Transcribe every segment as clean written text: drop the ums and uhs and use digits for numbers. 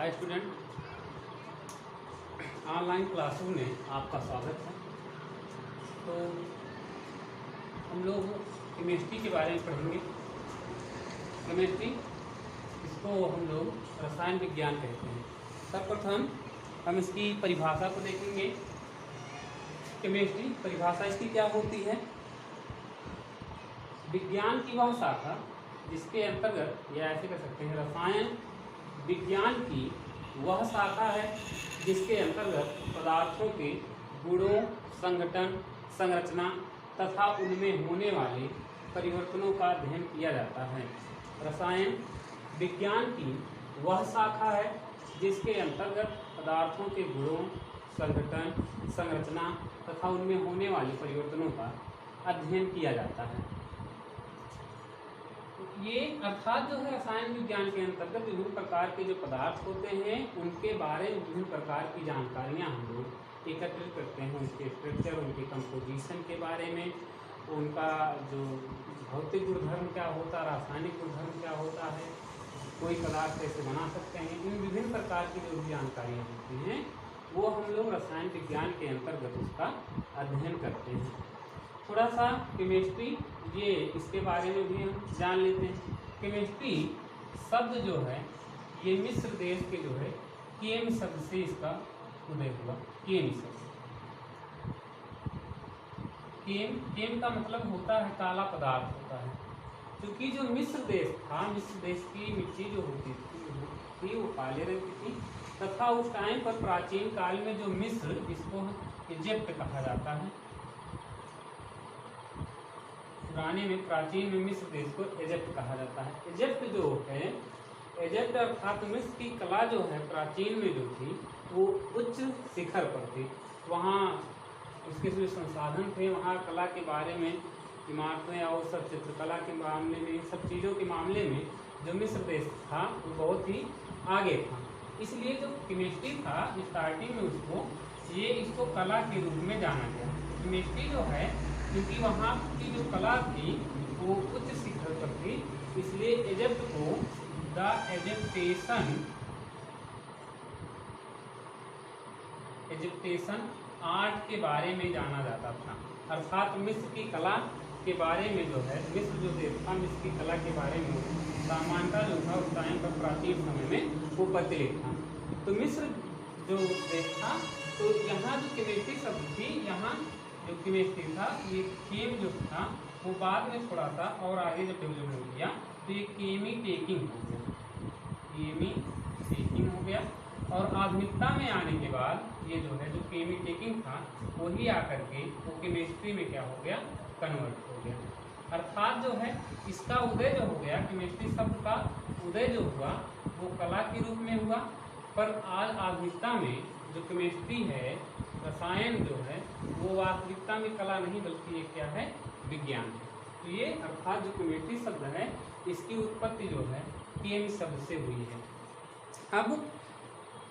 Hi student, online classroom में आपका स्वागत है। तो हम लोग केमिस्ट्री के बारे में पढ़ेंगे। केमिस्ट्री, इसको हम लोग रसायन विज्ञान कहते हैं। सर्वप्रथम हम इसकी परिभाषा को देखेंगे। केमिस्ट्री परिभाषा इसकी क्या होती है? विज्ञान की वह शाखा जिसके अंतर्गत, या ऐसे कह सकते हैं, रसायन विज्ञान की वह शाखा है जिसके अंतर्गत पदार्थों के गुणों, संगठन, संरचना तथा उनमें होने वाले परिवर्तनों का अध्ययन किया जाता है। रसायन विज्ञान की वह शाखा है जिसके अंतर्गत पदार्थों के गुणों, संगठन, संरचना तथा उनमें होने वाले परिवर्तनों का अध्ययन किया जाता है। ये अर्थात जो है रसायन विज्ञान के अंतर्गत विभिन्न प्रकार के जो पदार्थ होते हैं उनके बारे में विभिन्न प्रकार की जानकारियां हम लोग एकत्रित करते हैं। उनके स्ट्रक्चर, उनके कंपोजिशन के बारे में, उनका जो भौतिक गुणधर्म क्या होता है, रासायनिक गुणधर्म क्या होता है, कोई पदार्थ कैसे बना सकते हैं, इन विभिन्न प्रकार की जो भी जानकारियाँ होती हैं वो हम लोग रसायन विज्ञान के अंतर्गत उसका अध्ययन करते हैं। थोड़ा सा केमिस्ट्री, ये इसके बारे में भी हम जान लेते हैं। केमिस्ट्री शब्द जो है ये मिस्र देश के जो है केम शब्द से इसका उदय हुआ। केम शब्द, केम का मतलब होता है काला पदार्थ होता है। क्योंकि जो मिस्र देश था, मिस्र देश की मिट्टी जो होती थी वो काले रंग की थी, तथा उस टाइम पर प्राचीन काल में जो मिस्र, जिसको इजिप्ट कहा जाता है, पुराने में प्राचीन में मिस्र देश को इजिप्ट कहा जाता है। इजिप्ट जो है, इजिप्ट अर्थात मिस्र की कला जो है प्राचीन में जो थी वो उच्च शिखर पर थी। वहाँ उसके जो संसाधन थे, वहाँ कला के बारे में, इमारतें और सब चित्रकला के मामले में, इन सब चीज़ों के मामले में जो मिस्र देश था वो बहुत ही आगे था। इसलिए जो केमिस्ट्री था स्टार्टिंग में इसको कला के रूप में जाना गया। केमिस्ट्री जो है, क्योंकि वहाँ की जो कला थी वो उच्च शिखर पर थी, इसलिए इजिप्ट को द इजिप्टेशन आर्ट के बारे में जाना जाता था। अर्थात मिस्र की कला के बारे में जो है, मिस्र जो देश था, मिस्र की कला के बारे में सामान्यतः जो था उस टाइम पर प्राचीन समय में वो प्रचलित था। तो मिस्र जो देश था, तो यहाँ जो केमिस्ट्री शब्द थी, यहाँ जो केमिस्ट्री था, ये केम जो था वो बाद में थोड़ा सा और आगे जब डेवलप हो गया तो ये केमी टेकिंग हो गया, केमी टेकिंग हो गया। और आधुनिकता में आने के बाद ये जो है जो केमी टेकिंग था वही आकर के वो केमिस्ट्री में क्या हो गया, कन्वर्ट हो गया। अर्थात जो है इसका उदय जो हो गया, केमिस्ट्री शब्द का उदय जो हुआ वो कला के रूप में हुआ, पर आज आधुनिकता में जो केमिस्ट्री है, रसायन जो है, वो वास्तविकता में कला नहीं बल्कि ये क्या है, विज्ञान है। तो ये अर्थात जो केमिस्ट्री शब्द है इसकी उत्पत्ति जो है केम शब्द से हुई है। अब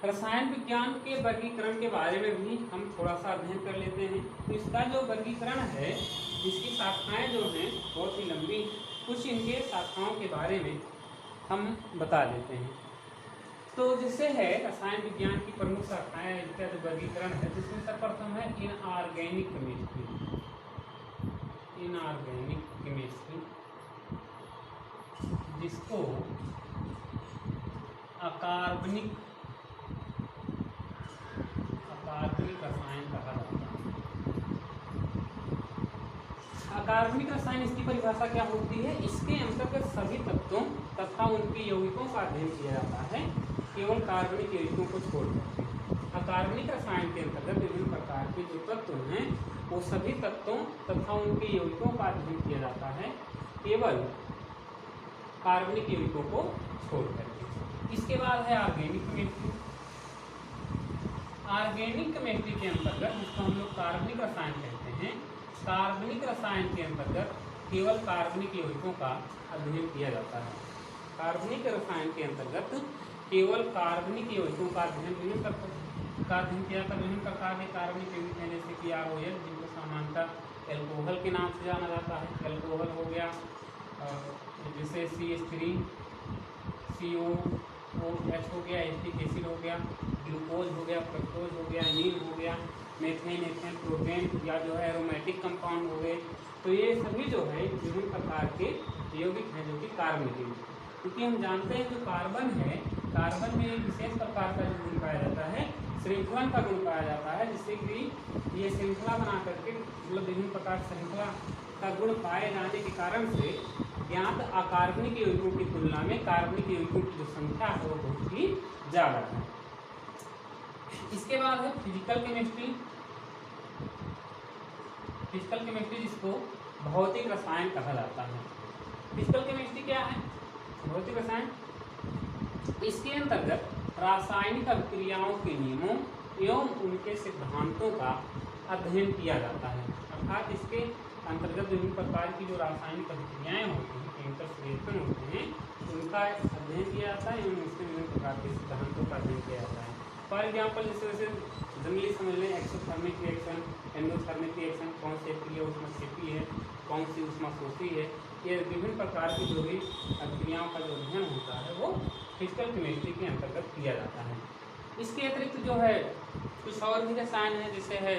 रसायन विज्ञान के वर्गीकरण के बारे में भी हम थोड़ा सा अध्ययन कर लेते हैं। तो इसका जो वर्गीकरण है, इसकी शाखाएं जो हैं बहुत ही लंबी, कुछ इनके शाखाओं के बारे में हम बता देते हैं। तो जिससे है रसायन विज्ञान की प्रमुख शाखाएं, इसका जो वर्गीकरण है, जिसमें सर्वप्रथम है इनऑर्गेनिक केमिस्ट्री। इनऑर्गेनिक केमिस्ट्री, जिसको अकार्बनिक रसायन कहा जाता है। अकार्बनिक रसायन, इसकी परिभाषा क्या होती है? इसके अंतर्गत सभी तत्वों तथा उनके यौगिकों का अध्ययन किया जाता है, केवल कार्बनिक यौगिकों को छोड़कर। अकार्बनिक रसायन के अंतर्गत विभिन्न प्रकार के जो तत्व हैं वो सभी तत्वों तथा उनके यौगिकों का अध्ययन किया जाता है, केवल कार्बनिक यौगिकों को छोड़कर। इसके बाद है ऑर्गेनिक केमिस्ट्री। ऑर्गेनिक केमिस्ट्री के अंतर्गत, जिसको हम लोग कार्बनिक रसायन कहते हैं, कार्बनिक रसायन के अंतर्गत केवल कार्बनिक यौगिकों का अध्ययन किया जाता है। कार्बनिक रसायन के अंतर्गत केवल कार्बनिक यौगिकों का अध्ययन किया जाता है। विभिन्न प्रकार के कार्बनिक यौगिक हैं, जैसे कि ROL, जिनको सामान्यतः एल्कोहल के नाम से जाना जाता है। एल्कोहल हो गया, जैसे CH3, CO, OH हो गया, एसिटिक एसिड हो गया, ग्लूकोज हो गया, फ्रक्टोज हो गया, नील हो गया, मेथेन, एथेन, प्रोपेन या जो है एरोमेटिक कंपाउंड हो गए। तो ये सभी जो है विभिन्न प्रकार के यौगिक हैं जो कि कार्बनिक हैं। क्योंकि हम जानते हैं जो कार्बन है, कार्बन में एक विशेष प्रकार का जो गुण पाया जाता है, श्रृंखलन का गुण पाया जाता है, जिससे कि ये श्रृंखला बना करके मतलब विभिन्न प्रकार श्रृंखला का गुण पाए जाने के कारण से ज्ञात अकार्बनिक यौगिकों की तुलना में कार्बनिक यौगिकों की जो संख्या है वो बहुत ही ज़्यादा है। इसके बाद है फिजिकल केमिस्ट्री। फिजिकल केमिस्ट्री जिसको भौतिक रसायन कहा जाता है। फिजिकल केमिस्ट्री क्या है? भौतिक रसायन। इसके अंतर्गत रासायनिक अभिक्रियाओं के नियमों एवं उनके सिद्धांतों का अध्ययन किया जाता है। अर्थात इसके अंतर्गत विभिन्न प्रकार की जो रासायनिक अभिक्रियाएं होती हैं, केमिकल रिएक्शन होते हैं, उनका अध्ययन किया जाता है एवं उसके विभिन्न प्रकार के सिद्धांतों का अध्ययन किया जाता है। फॉर एग्जाम्पल जैसे जनरली समझ लें एक्सोथर्मिक रिएक्शन, एंडोथर्मिक रिएक्शन, कौन सी अभिक्रिया ऊष्माक्षेपी है, कौन सी ऊष्माशोषी है, ये विभिन्न प्रकार की जो भी अभिक्रियाओं का जो अध्ययन होता है वो फिजिकल केमिस्ट्री के अंतर्गत किया जाता है। इसके अतिरिक्त जो है कुछ और भी रसायन है, जैसे है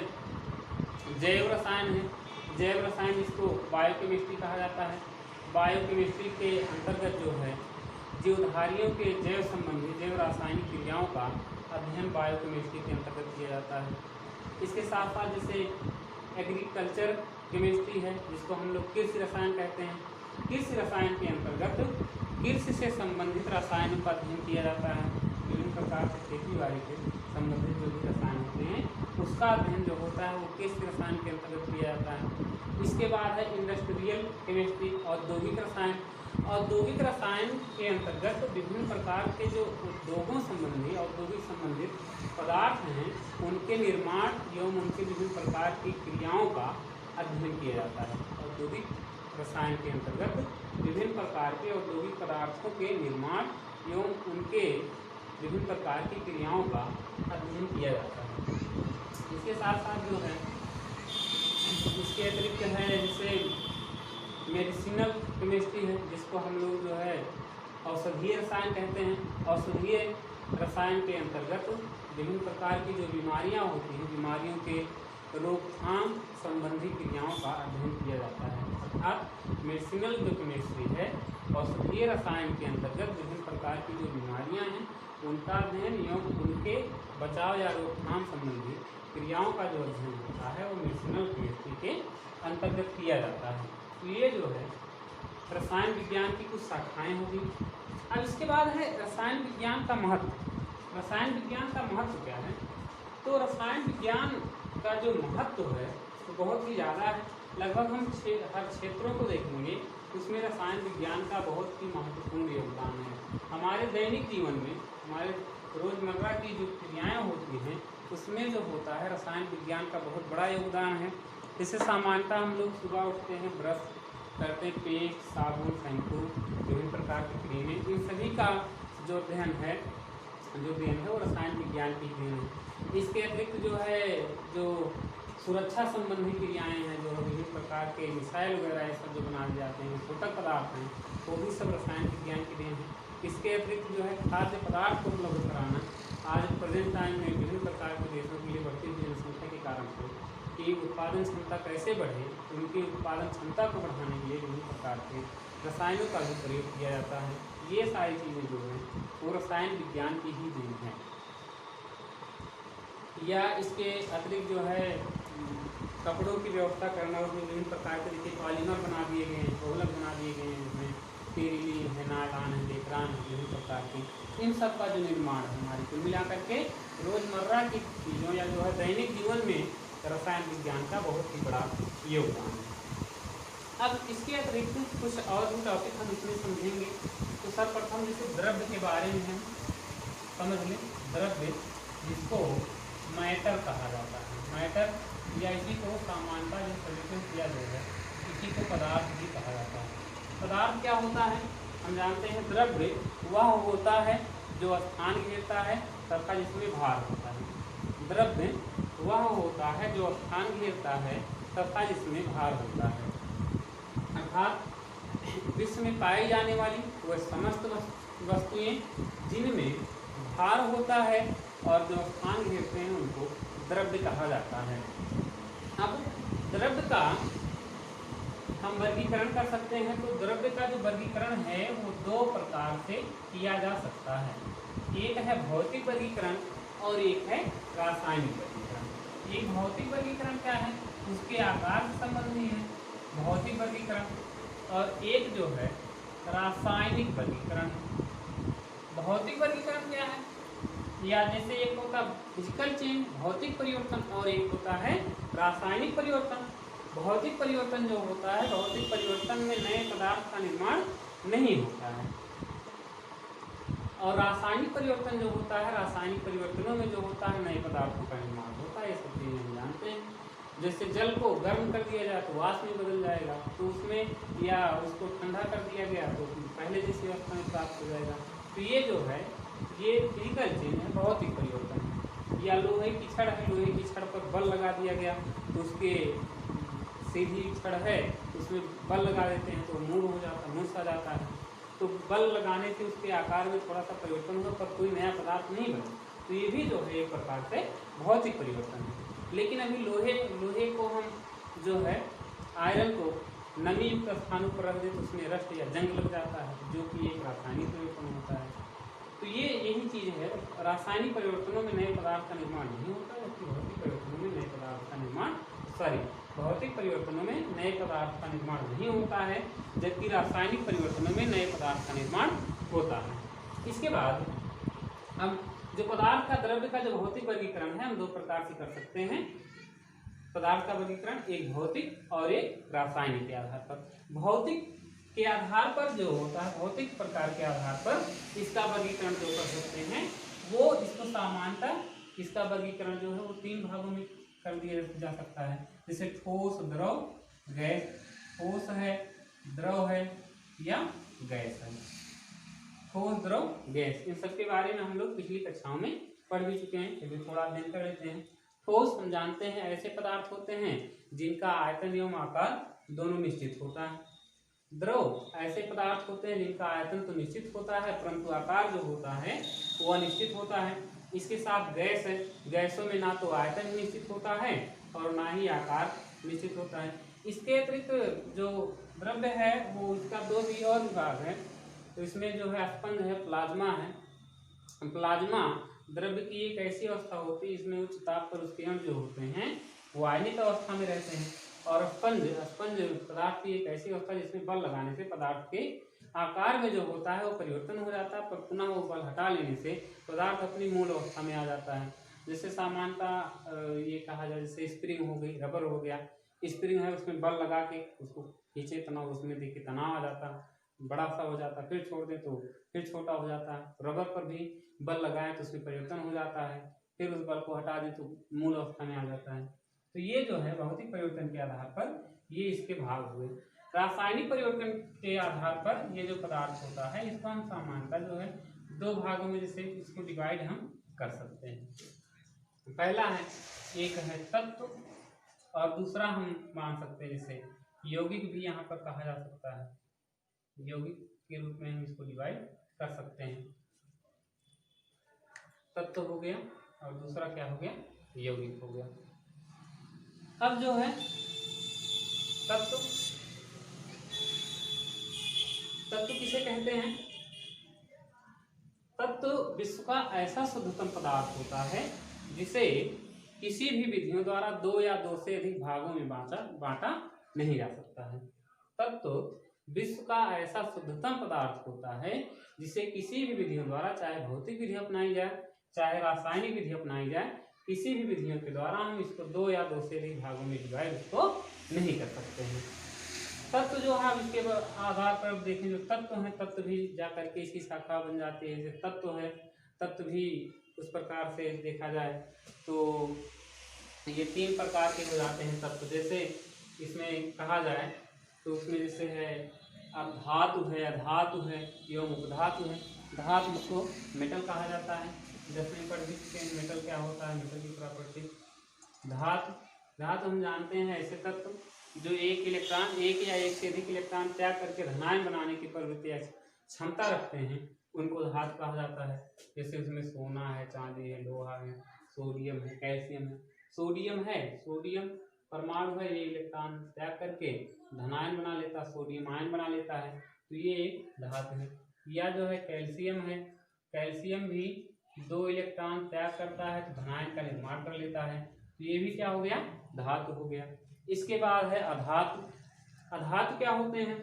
जैव रसायन है। जैव रसायन जिसको बायोकेमिस्ट्री कहा जाता है। बायोकेमिस्ट्री के अंतर्गत जो है जीवधारियों के जैव संबंधी जैव रासायनिक क्रियाओं का अध्ययन बायोकेमिस्ट्री के अंतर्गत किया जाता है। इसके साथ साथ जैसे एग्रीकल्चर केमिस्ट्री है, जिसको हम लोग कृषि रसायन कहते हैं। कृषि रसायन के अंतर्गत कृषि से संबंधित रसायनों का अध्ययन किया जाता है। विभिन्न प्रकार से खेती बाड़ी से संबंधित जो भी रसायन होते हैं उसका अध्ययन जो होता है वो कृषि रसायन के अंतर्गत किया जाता है। इसके बाद है इंडस्ट्रियल केमिस्ट्री, औद्योगिक रसायन। औद्योगिक रसायन के अंतर्गत विभिन्न प्रकार के जो उद्योगों संबंधी औद्योगिक संबंधित पदार्थ हैं उनके निर्माण एवं उनके विभिन्न प्रकार की क्रियाओं का अध्ययन किया जाता है। औद्योगिक रसायन के अंतर्गत विभिन्न प्रकार के औद्योगिक पदार्थों के निर्माण एवं उनके विभिन्न प्रकार की क्रियाओं का अध्ययन किया जाता है। इसके साथ साथ जो है इसके अतिरिक्त है जैसे मेडिसिनल केमिस्ट्री है, जिसको हम लोग जो है औषधीय रसायन कहते हैं। औषधीय रसायन के अंतर्गत विभिन्न प्रकार की जो बीमारियां होती हैं, बीमारियों के रोकथाम संबंधी क्रियाओं का अध्ययन किया जाता है। अर्थात मेडिसिनल जो केमिस्ट्री है औषधीय रसायन के अंतर्गत विभिन्न प्रकार की जो बीमारियां हैं उनका अध्ययन एवं उनके बचाव या रोकथाम संबंधी क्रियाओं का जो अध्ययन होता है वो मेडिसिनल केमिस्ट्री के अंतर्गत किया जाता है। तो ये जो है रसायन विज्ञान की कुछ शाखाएं होगी। अब इसके बाद है रसायन विज्ञान का महत्व। रसायन विज्ञान का महत्व क्या है? तो रसायन विज्ञान का जो महत्व है तो बहुत ही ज़्यादा है। लगभग हम हर क्षेत्रों को देखेंगे उसमें रसायन विज्ञान का बहुत ही महत्वपूर्ण योगदान है। हमारे दैनिक जीवन में हमारे रोज़मर्रा की जो क्रियाएँ होती हैं उसमें जो होता है रसायन विज्ञान का बहुत बड़ा योगदान है। जैसे सामान्यतः हम लोग सुबह उठते हैं, ब्रश करते हैं, पेस्ट, साबुन, शैम्पू, विभिन्न प्रकार की क्रीमें, इन सभी का जो अध्ययन है वो रसायन विज्ञान की देन है। इसके अतिरिक्त जो है जो सुरक्षा संबंधी क्रियाएं हैं, जो विभिन्न प्रकार के मिसाइल वगैरह ये सब जो बनाए जाते हैं, स्फोटक पदार्थ हैं, वो भी सब रसायन विज्ञान की देन है। इसके अतिरिक्त जो है खाद्य पदार्थ को उपलब्ध कराना, आज प्रेजेंट टाइम में विभिन्न प्रकार के देशों के लिए बढ़ती हुई जनसंख्या के कारण से कि उत्पादन क्षमता कैसे बढ़े, उनकी उत्पादन क्षमता को बढ़ाने के लिए विभिन्न प्रकार के रसायनों का भी प्रयोग किया जाता है। ये सारी चीज़ें जो हैं वो रसायन विज्ञान की ही देन है। या इसके अतिरिक्त जो है कपड़ों की व्यवस्था करना, उसमें विभिन्न प्रकार के देखिए पॉलीमर बना दिए गए हैं, बहुलक बना दिए गए हैं, उसमें टेरिलीन है, नायलॉन है, डेक्रान है, विभिन्न प्रकार की इन सब का जो निर्माण है हमारी कुल मिला करके रोज़मर्रा की चीज़ों या जो है दैनिक जीवन में रसायन विज्ञान का बहुत ही बड़ा योगदान है। अब इसके अतिरिक्त कुछ और भी टॉपिक हम इसमें समझेंगे। तो सर्वप्रथम जैसे द्रव्य के बारे में हम समझ लें। द्रव्य जिसको मैटर कहा जाता है, मैटर या इसी को सामान्यतः जो सजेशन किया जाएगा इसी को पदार्थ भी कहा जाता है। पदार्थ क्या होता है? हम जानते हैं द्रव्य वह होता है जो स्थान घेरता है तथा जिसमें भार होता है। द्रव्य वह होता है जो स्थान घेरता है तथा जिसमें भार होता है। अर्थात विश्व में पाई जाने वाली वह समस्त वस्तुएं जिनमें भार होता है और जो स्थान घेरते हैं उनको द्रव्य कहा जाता है। अब द्रव्य का हम वर्गीकरण कर सकते हैं, तो द्रव्य का जो वर्गीकरण है वो दो प्रकार से किया जा सकता है। एक है भौतिक वर्गीकरण और एक है रासायनिक वर्गीकरण। एक भौतिक वर्गीकरण क्या है, उसके आकार से संबंधी है भौतिक वर्गीकरण, और एक जो है रासायनिक वर्गीकरण। भौतिक वर्गीकरण क्या है, या जैसे एक होता फिजिकल चेंज भौतिक परिवर्तन और एक होता है रासायनिक परिवर्तन। भौतिक परिवर्तन जो होता है, भौतिक परिवर्तन में नए पदार्थ का निर्माण नहीं होता है, और रासायनिक परिवर्तन जो होता है, रासायनिक परिवर्तनों में जो होता है नए पदार्थों का निर्माण होता है। ये सब चीजें हम जानते हैं। जैसे जल को गर्म कर दिया जाए तो वाष्प में बदल जाएगा, तो उसमें या उसको ठंडा कर दिया गया तो पहले जैसी अवस्था में प्राप्त हो जाएगा। तो ये जो है ये फिजिकल चेंज है, भौतिक परिवर्तन। या लोहे की छड़ है, लोहे की छड़ पर बल लगा दिया गया तो उसके सीधी छड़ है उसमें बल लगा देते हैं तो मूड हो जाता है, मूस आ जाता है। तो बल लगाने से उसके आकार में थोड़ा सा परिवर्तन हुआ पर कोई नया पदार्थ नहीं बना। तो ये भी जो है एक प्रकार से भौतिक परिवर्तन है। लेकिन अभी लोहे को हम जो है आयरन को नमी युक्त स्थानों पर रख दे तो उसमें रस्ट या जंग लग जाता है, जो कि एक रासायनिक परिवर्तन होता है। तो ये यही चीज़ है, रासायनिक परिवर्तनों में नए पदार्थ का निर्माण नहीं होता है, जबकि भौतिक परिवर्तनों में नए पदार्थ का निर्माण भौतिक परिवर्तनों में नए पदार्थ का निर्माण नहीं होता है, जबकि रासायनिक परिवर्तनों में नए पदार्थ का निर्माण होता है। इसके बाद हम जो पदार्थ का द्रव्य का जो भौतिक वर्गीकरण है हम दो प्रकार से कर सकते हैं। पदार्थ का वर्गीकरण एक भौतिक और एक रासायनिक के आधार पर। भौतिक के आधार पर जो होता है, भौतिक प्रकार के आधार पर इसका वर्गीकरण जो कर सकते हैं वो इसको सामान्यतः इसका वर्गीकरण जो है वो तीन भागों में कर दिया जा सकता है। जैसे ठोस, द्रव, गैस। ठोस है, द्रव है या गैस है। ठोस, द्रव, गैस, इन सब के बारे में हम लोग पिछली कक्षाओं में पढ़ भी चुके हैं, फिर भी थोड़ा अध्ययन कर लेते हैं। ठोस हम जानते हैं ऐसे पदार्थ होते हैं जिनका आयतन एवं आकार दोनों निश्चित होता है। द्रव ऐसे पदार्थ होते हैं जिनका आयतन तो निश्चित होता है परंतु आकार जो होता है वो अनिश्चित होता है। इसके साथ गैस है, गैसों में ना तो आयतन निश्चित होता है और ना ही आकार निश्चित होता है। इसके अतिरिक्त जो द्रव्य है वो इसका दो भी और विभाग है। तो इसमें जो है स्पंज है, प्लाज्मा है। प्लाज्मा द्रव्य की एक ऐसी अवस्था होती है इसमें उच्च ताप पर उसके अणु जो होते हैं वो आयनित अवस्था में रहते हैं, और स्पंज पदार्थ की एक ऐसी अवस्था जिसमें बल लगाने से पदार्थ के आकार में जो होता है वो परिवर्तन हो जाता है, पर पुनः वो बल हटा लेने से पदार्थ अपनी मूल अवस्था में आ जाता है। जैसे सामान्यतः ये कहा जाए जैसे स्प्रिंग हो गई, रबर हो गया। स्प्रिंग है उसमें बल लगा के उसको खींचे तनाव, उसमें देखिए तनाव आ जाता है, बड़ा सा हो जाता है, फिर छोड़ दे तो फिर छोटा हो जाता है। रबर पर भी बल लगाए तो उसमें परिवर्तन हो जाता है, फिर उस बल को हटा दे तो मूल अवस्था में आ जाता है। तो ये जो है भौतिक परिवर्तन के आधार पर ये इसके भाग हुए। रासायनिक परिवर्तन के आधार पर ये जो पदार्थ होता है इसको हम सामान्यतः जो है दो भागों में जैसे इसको डिवाइड हम कर सकते हैं। पहला है एक है तत्व और दूसरा हम मान सकते हैं जैसे यौगिक भी यहाँ पर कहा जा सकता है, यौगिक के रूप में हम इसको डिवाइड कर सकते हैं। तत्व हो गया और दूसरा क्या हो गया, यौगिक हो गया। अब जो है तत्व किसे कहते हैं? तत्व विश्व का ऐसा शुद्धतम पदार्थ होता है जिसे किसी भी विधियों द्वारा दो या दो से अधिक भागों में बांटा नहीं जा सकता है। तत्व विश्व का ऐसा शुद्धतम पदार्थ होता है जिसे किसी भी विधियों द्वारा, चाहे भौतिक विधि अपनाई जाए चाहे रासायनिक विधि अपनाई जाए, किसी भी विधियों के द्वारा हम इसको दो या दो से अधिक भागों में डिवाइड उसको नहीं कर सकते हैं। तत्व जो है इसके आधार पर देखें, जो तत्व है तत्व भी जा करके इसकी शाखा बन जाती है। जैसे तत्व है, तत्व भी उस प्रकार से देखा जाए तो ये तीन प्रकार के हो जाते हैं तत्व। जैसे इसमें कहा जाए तो उसमें जैसे है अब धातु है, अधातु है एवं उपधातु है। धातु इसको मेटल कहा जाता है, 10वीं पढ़ भी चुके हैं मेटल क्या होता है, मेटल की प्रॉपर्टी। धातु हम जानते हैं ऐसे तत्व जो एक इलेक्ट्रॉन, एक या एक से अधिक इलेक्ट्रॉन त्याग करके धनायन बनाने की प्रवृत्ति या क्षमता रखते हैं, उनको धातु कहा जाता है। जैसे उसमें सोना है, चांदी है, लोहा है, सोडियम है, कैल्शियम है। सोडियम परमाणु है, ये इलेक्ट्रॉन त्याग करके धनायन बना लेता है, सोडियम आयन बना लेता है, तो ये एक धातु है। या जो है कैल्शियम है, कैल्शियम भी 2 इलेक्ट्रॉन त्याग करता है तो धनायन का निर्माण कर लेता है, तो ये भी क्या हो गया, धातु हो गया। इसके बाद है अधातु। अधातु क्या होते हैं?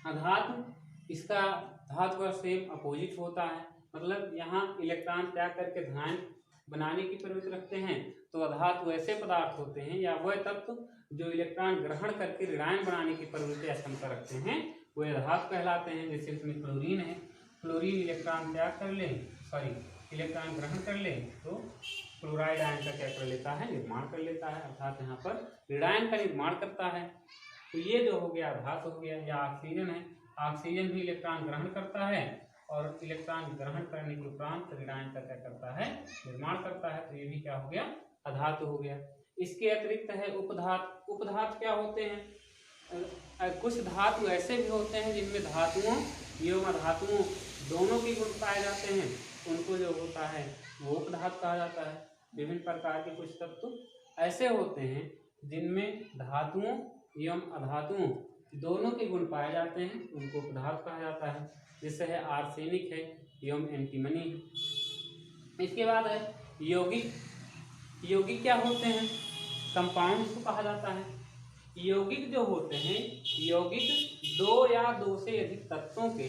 अधातु, इसका धातु का सेम अपोजिट होता है, मतलब यहाँ इलेक्ट्रॉन त्याग करके धनायन बनाने की प्रवृत्ति रखते हैं, तो अधातु ऐसे पदार्थ होते हैं या वह तत्व जो इलेक्ट्रॉन ग्रहण करके ऋणायन बनाने की प्रवृत्ति या क्षमता रखते हैं, वे अधातु कहलाते हैं। जैसे इसमें क्लोरीन है, क्लोरीन इलेक्ट्रॉन त्याग कर ले, इलेक्ट्रॉन ग्रहण कर ले तो क्लोराइड आयन का क्या कर लेता है, निर्माण कर लेता है, अर्थात यहाँ पर ऋणायन का निर्माण करता है। तो ये जो हो गया धातु हो गया। या ऑक्सीजन है, ऑक्सीजन भी इलेक्ट्रॉन ग्रहण करता है और इलेक्ट्रॉन ग्रहण करने के उपरांत ऋणायन का क्या करता है, निर्माण करता है, तो ये भी क्या हो गया, अधातु हो गया। इसके अतिरिक्त है उपधातु। उपधातु क्या होते हैं? कुछ धातु ऐसे भी होते हैं जिनमें धातुओं एवं अधातुओं दोनों के गुण पाए जाते हैं, उनको जो होता है वो उपधातु कहा जाता है। विभिन्न प्रकार के कुछ तत्व ऐसे होते हैं जिनमें धातुओं एवं अधातुओं दोनों के गुण पाए जाते हैं, उनको उपधातु कहा जाता है। जैसे है आर्सेनिक है एवं एंटीमनी है। इसके बाद है यौगिक। यौगिक क्या होते हैं? कंपाउंड्स को कहा जाता है। यौगिक जो होते हैं, यौगिक 2 या 2 से अधिक तत्वों के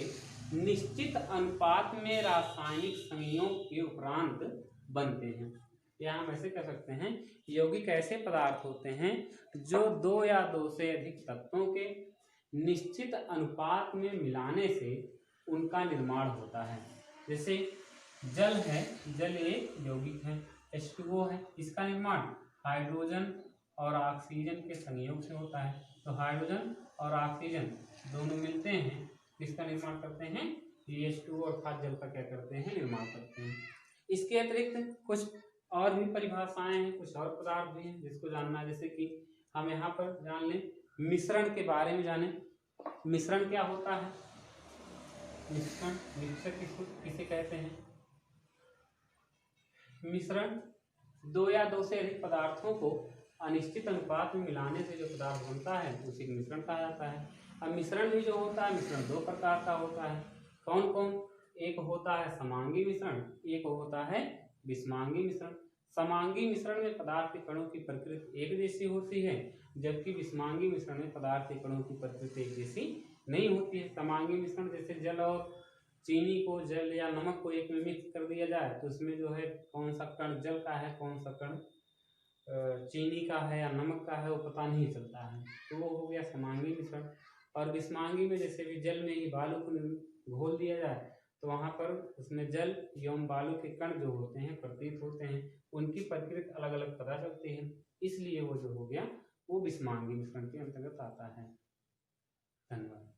निश्चित अनुपात में रासायनिक संयोग के उपरांत बनते हैं। या हम ऐसे कह सकते हैं, यौगिक ऐसे पदार्थ होते हैं जो 2 या 2 से अधिक तत्वों के निश्चित अनुपात में मिलाने से उनका निर्माण होता है। जैसे जल है, जल एक यौगिक है, H2O है, इसका निर्माण हाइड्रोजन और ऑक्सीजन के संयोग से होता है। तो हाइड्रोजन और ऑक्सीजन दोनों मिलते हैं, इसका निर्माण करते हैं, H2O अर्थात जल का क्या करते हैं, निर्माण करते हैं। इसके अतिरिक्त कुछ और भी परिभाषाएं हैं, कुछ और पदार्थ भी हैं जिसको जानना है। जैसे कि हम यहाँ पर जान लें, मिश्रण के बारे में जानें। मिश्रण क्या होता है? मिश्रण, मिक्सर किसे कहते हैं? मिश्रण 2 या 2 से अधिक पदार्थों को अनिश्चित अनुपात में मिलाने से जो पदार्थ बनता है उसी को मिश्रण कहा जाता है। अब मिश्रण भी जो होता है, मिश्रण 2 प्रकार का होता है। कौन कौन? एक होता है समांगी मिश्रण, एक होता है विषमांगी मिश्रण। समांगी मिश्रण में पदार्थ के कणों की प्रकृति एक जैसी होती है, जबकि विषमांगी मिश्रण में पदार्थ के कणों की प्रकृति एक जैसी नहीं होती है। समांगी मिश्रण जैसे जल और चीनी को, जल या नमक को एक में मिक्स कर दिया जाए तो उसमें जो है कौन सा कण जल का है, कौन सा कण चीनी का है या नमक का है, वो पता नहीं चलता है, तो वो हो गया समांगी मिश्रण। और विषमांगी में जैसे भी जल में ही बालू को घोल दिया जाए तो वहाँ पर उसमें जल एवं बालू के कण जो होते हैं, प्रतीत होते हैं, उनकी प्रकृति अलग अलग पता चलती है, इसलिए वो जो हो गया वो विषमांगी मिश्रण के अंतर्गत आता है। धन्यवाद।